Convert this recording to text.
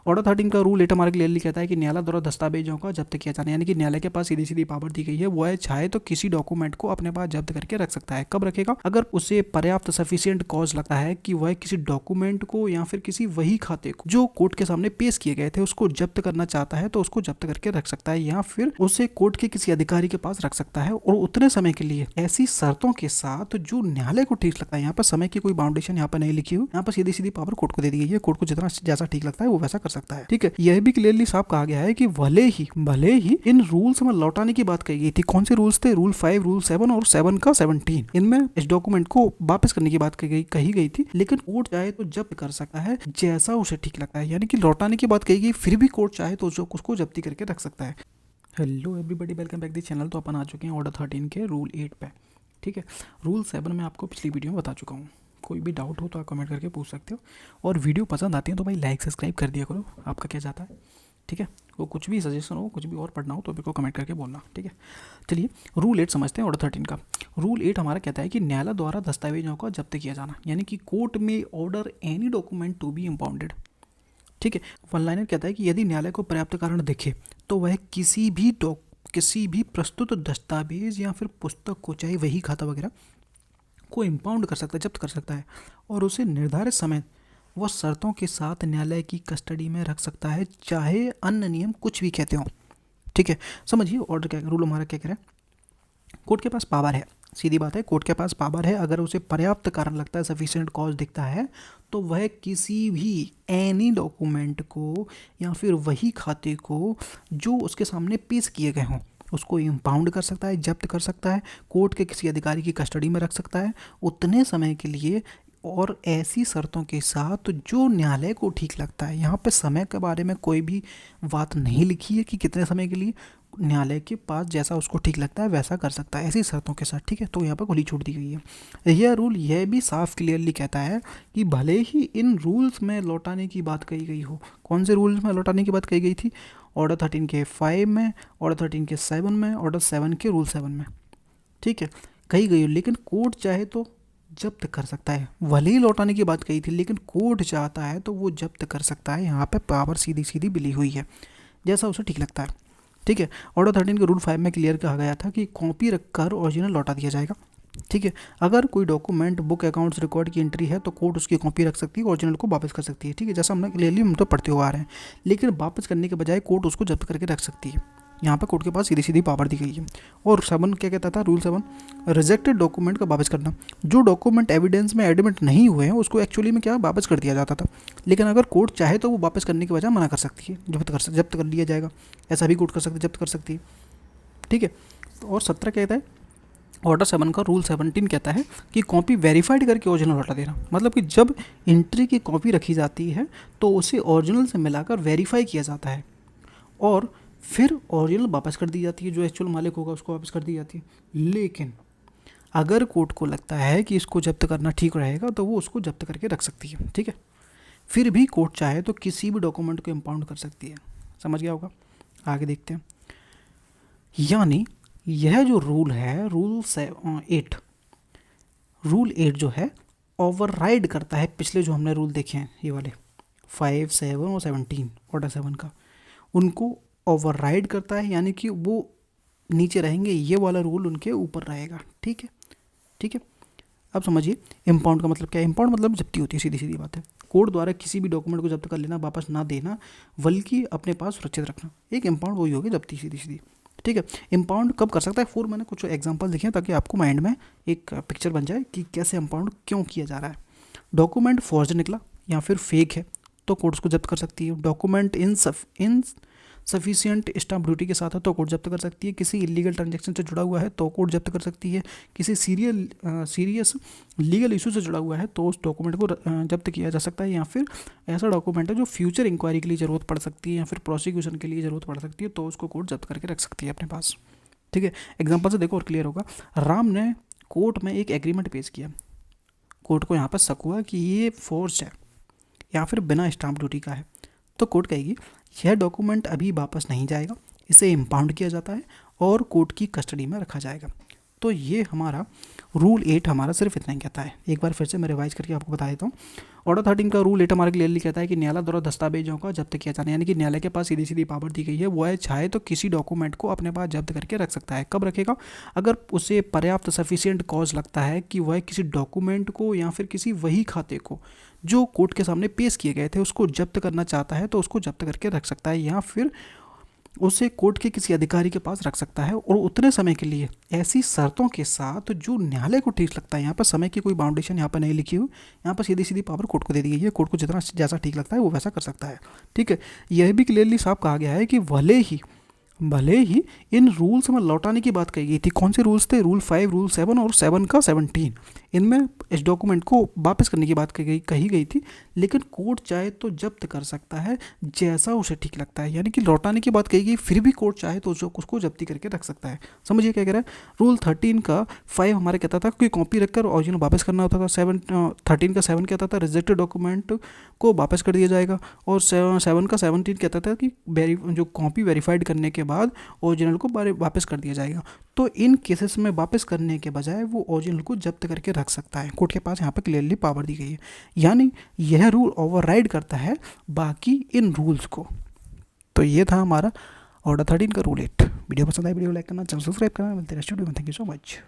Order 13 का rule 8 हमारे clearly कहता है कि न्यायालय द्वारा दस्तावेजों का जब्त किया जाना, यानी कि न्यायालय के पास सीधी सीधी पावर दी गई है, वो है चाहे तो किसी डॉक्यूमेंट को अपने पास जब्त करके रख सकता है। कब रखेगा? अगर उसे पर्याप्त सफिशिएंट कॉज लगता है कि वह किसी डॉक्यूमेंट को या फिर किसी वही खाते को जो कोर्ट के सामने पेश किए गए थे उसको जब्त करना चाहता है तो उसको जब्त करके रख सकता है, या फिर उसे कोर्ट के किसी अधिकारी के पास रख सकता है और उतने समय के लिए ऐसी शर्तों के साथ जो न्यायालय को ठीक लगता है। यहाँ पर समय की कोई बाउंडेशन यहाँ पर नहीं लिखी हुई, यहाँ पर सीधी सीधी पावर कोर्ट को दे दी गई है। कोर्ट को जितना जैसा ठीक लगता है वो वैसा कर सकता है। ठीक है, यह भी क्लियरली साफ कहा गया है कि भले ही इन रूल्स में लौटाने की बात कही गई थी। कौन से रूल्स थे? रूल 5, रूल 7 और 7 का 17। इनमें इस डॉक्यूमेंट को वापस करने की बात कही गई थी, लेकिन कोर्ट चाहे तो जब्त कर सकता है जैसा उसे ठीक लगता है, यानी कि लौटाने की बात कही गई फिर भी कोर्ट चाहे तो उसको जब्ती करके रख सकता है। Hello everybody, welcome back the channel. तो अपन आ चुके हैं ऑर्डर 13 के रूल 8 पे। ठीक है, रूल 7 में आपको पिछली वीडियो में बता चुका हूँ। कोई भी डाउट हो तो आप कमेंट करके पूछ सकते हो, और वीडियो पसंद आती है तो भाई लाइक सब्सक्राइब कर दिया करो। आपका क्या जाता है? ठीक है, वो कुछ भी सजेशन हो, कुछ भी और पढ़ना हो तो मेरे को कमेंट करके बोलना। ठीक है, चलिए रूल 8 समझते हैं ऑर्डर 13 का। रूल 8 हमारा कहता है कि न्यायालय द्वारा दस्तावेजों का जब्त किया जाना, यानी कि कोर्ट में order any document to be impounded. ठीक है, वन लाइनर कहता है कि यदि न्यायालय को पर्याप्त कारण दिखे तो वह किसी भी प्रस्तुत दस्तावेज या फिर पुस्तक को, चाहे वही खाता वगैरह, को इम्पाउंड कर सकता है, जब्त कर सकता है, और उसे निर्धारित समय व शर्तों के साथ न्यायालय की कस्टडी में रख सकता है, चाहे अन्य नियम कुछ भी कहते हों। ठीक है, समझिए ऑर्डर क्या, रूल हमारा क्या कह रहा है? कोर्ट के पास पावर है, सीधी बात है, कोर्ट के पास पावर है। अगर उसे पर्याप्त कारण लगता है, सफिशिएंट कॉज दिखता है, तो वह किसी भी एनी डॉक्यूमेंट को या फिर वही खाते को जो उसके सामने पेश किए गए हों उसको इम्पाउंड कर सकता है, जब्त कर सकता है, कोर्ट के किसी अधिकारी की कस्टडी में रख सकता है उतने समय के लिए, और ऐसी शर्तों के साथ जो न्यायालय को ठीक लगता है। यहाँ पे समय के बारे में कोई भी बात नहीं लिखी है कि कितने समय के लिए, न्यायालय के पास जैसा उसको ठीक लगता है वैसा कर सकता है ऐसी शर्तों के साथ। ठीक है, तो यहाँ पर खुली छूट दी गई है। यह रूल यह भी साफ क्लियरली कहता है कि भले ही इन रूल्स में लौटाने की बात कही गई हो। कौन से रूल्स में लौटाने की बात कही गई थी? ऑर्डर 13 के 5 में, ऑर्डर 13 के 7 में, ऑर्डर 7 के रूल 7 में। ठीक है, कही गई हो, लेकिन कोर्ट चाहे तो जब्त कर सकता है। भले ही लौटाने की बात कही थी, लेकिन कोर्ट चाहता है तो वो जब्त कर सकता है। यहाँ पे पावर सीधी सीधी मिली हुई है, जैसा उसे ठीक लगता है। ठीक है, ऑर्डर 13 के रूल 5 में क्लियर कहा गया था कि कॉपी रखकर ओरिजिनल लौटा दिया जाएगा। ठीक है, अगर कोई डॉक्यूमेंट बुक अकाउंट्स रिकॉर्ड की एंट्री है तो कोर्ट उसकी कॉपी रख सकती है, ओरिजिनल को वापस कर सकती है। ठीक है, जैसा हमने क्लियरली हम तो पढ़ते हुए आ रहे हैं, लेकिन वापस करने के बजाय कोर्ट उसको जब्त करके रख सकती है। यहाँ पे कोर्ट के पास सीधी सीधी पावर दी गई है। और 7 क्या कहता था? रूल 7, रिजेक्टेड डॉक्यूमेंट का वापस करना। जो डॉक्यूमेंट एविडेंस में एडमिट नहीं हुए हैं उसको एक्चुअली में क्या वापस कर दिया जाता था, लेकिन अगर कोर्ट चाहे तो वो वापस करने के बजाय मना कर सकती है, जब्त कर लिया जाएगा। ऐसा भी कोर्ट कर सकती है, जब्त कर सकती है। ठीक है, और 17 कहता है, ऑर्डर 7 का रूल 17 कहता है कि कॉपी वेरीफाइड करके ओरिजिनल लौटा देना। मतलब कि जब एंट्री की कॉपी रखी जाती है तो उसे ओरिजिनल से मिलाकर वेरीफाई किया जाता है, और फिर ओरिजिनल वापस कर दी जाती है। जो एक्चुअल मालिक होगा उसको वापस कर दी जाती है। लेकिन अगर कोर्ट को लगता है कि इसको जब्त करना ठीक रहेगा तो वो उसको जब्त करके रख सकती है। ठीक है, फिर भी कोर्ट चाहे तो किसी भी डॉक्यूमेंट को इम्पाउंड कर सकती है। समझ गया होगा? आगे देखते हैं। यानी यह जो रूल है, रूल 8 जो है ओवरराइड करता है पिछले जो हमने रूल देखे हैं, ये वाले 5, 7 और 17 ऑर्डर 7 का, उनको ओवरराइड करता है, यानी कि वो नीचे रहेंगे, ये वाला रूल उनके ऊपर रहेगा। ठीक है, ठीक है, अब समझिए इम्पाउंड का मतलब क्या है। इम्पाउंड मतलब जब्ती होती है, सीधी सीधी बात है। कोर्ट द्वारा किसी भी डॉक्यूमेंट को जब्त कर लेना, वापस ना देना, बल्कि अपने पास सुरक्षित रखना, एक इम्पाउंड वही होगी, जब्ती सीधी सीधी। ठीक है, इम्पाउंड कब कर सकता है? फोर मैंने कुछ एग्जांपल देखे ताकि आपको माइंड में एक पिक्चर बन जाए कि कैसे इम्पाउंड क्यों किया जा रहा है। डॉक्यूमेंट फॉर्ज निकला या फिर फेक है तो कोर्ट उसको जब्त कर सकती है। Document in sufficient stamp duty के साथ है तो कोर्ट जब्त कर सकती है। किसी इलीगल ट्रांजैक्शन से जुड़ा हुआ है तो कोर्ट जब्त कर सकती है। किसी सीरियस लीगल इशू से जुड़ा हुआ है तो उस डॉक्यूमेंट को जब्त किया जा सकता है। या फिर ऐसा डॉक्यूमेंट है जो फ्यूचर इंक्वायरी के लिए ज़रूरत पड़ सकती है या फिर प्रोसिक्यूशन के लिए ज़रूरत पड़ सकती है तो उसको कोर्ट जब्त करके रख सकती है अपने पास। ठीक है, एग्जाम्पल से देखो और क्लियर होगा। राम ने कोर्ट में एक एग्रीमेंट पेश किया, कोर्ट को यहाँ पर शक हुआ कि ये फोर्स है या फिर बिना स्टाम्प ड्यूटी का है, तो कोर्ट कहेगी यह डॉक्यूमेंट अभी वापस नहीं जाएगा, इसे इम्पाउंड किया जाता है और कोर्ट की कस्टडी में रखा जाएगा। तो ये हमारा रूल 8 हमारा सिर्फ इतना ही कहता है। एक बार फिर से मैं रिवाइज करके आपको बता देता हूँ। ऑर्डर 13 का रूल 8 हमारा क्लियरली कहता है कि न्यायालय द्वारा दस्तावेजों का जब्त किया जाना, यानी कि न्यायालय के पास सीधी सीधी पावर दी गई है, वो है चाहे तो किसी डॉक्यूमेंट को अपने पास जब्त करके रख सकता है। कब रखेगा? अगर उसे पर्याप्त सफिशिएंट कॉज लगता है कि वह किसी डॉक्यूमेंट को या फिर किसी वही खाते को जो कोर्ट के सामने पेश किए गए थे उसको जब्त करना चाहता है, तो उसको जब्त करके रख सकता है, या फिर उसे कोर्ट के किसी अधिकारी के पास रख सकता है, और उतने समय के लिए ऐसी शर्तों के साथ जो न्यायालय को ठीक लगता है। यहाँ पर समय की कोई बाउंडेशन यहाँ पर नहीं लिखी हुई, यहाँ पर सीधी सीधी पावर कोर्ट को दे दी गई है। कोर्ट को जितना जैसा ठीक लगता है वो वैसा कर सकता है। ठीक है, यह भी क्लियरली साफ कहा गया है कि भले ही इन रूल्स में लौटाने की बात कही गई थी। कौन से रूल्स थे? रूल 5, रूल 7 और 7 का 17। इनमें इस डॉक्यूमेंट को वापस करने की बात कही गई थी, लेकिन कोर्ट चाहे तो जब्त कर सकता है जैसा उसे ठीक लगता है। यानी कि लौटाने की बात कही गई, फिर भी कोर्ट चाहे तो उसको जब्ती करके रख सकता है। समझिए क्या कह रहा है। रूल 13 का 5 हमारे कहता था कि कॉपी रखकर ओरिजिनल वापस करना होता था। 13 का 7 कहता था रिजेक्टेड डॉक्यूमेंट को वापस कर दिया जाएगा, और 7 का 17 कहता था कि जो कॉपी वेरीफाइड करने के बाद ओरिजिनल को वापस कर दिया जाएगा। तो इन केसेस में वापस करने के बजाय वो ओरिजिनल को जब्त करके रख सकता है। कोर्ट के पास यहाँ पर क्लियरली पावर दी गई है, यानी यह रूल ओवरराइड करता है बाकी इन रूल्स को। तो ये था हमारा ऑर्डर 13 का रूल 8। वीडियो पसंद आए वीडियो लाइक करना, चैनल सब्सक्राइब करना। मिलते हैं नेक्स्ट वीडियो में। Thank you so much.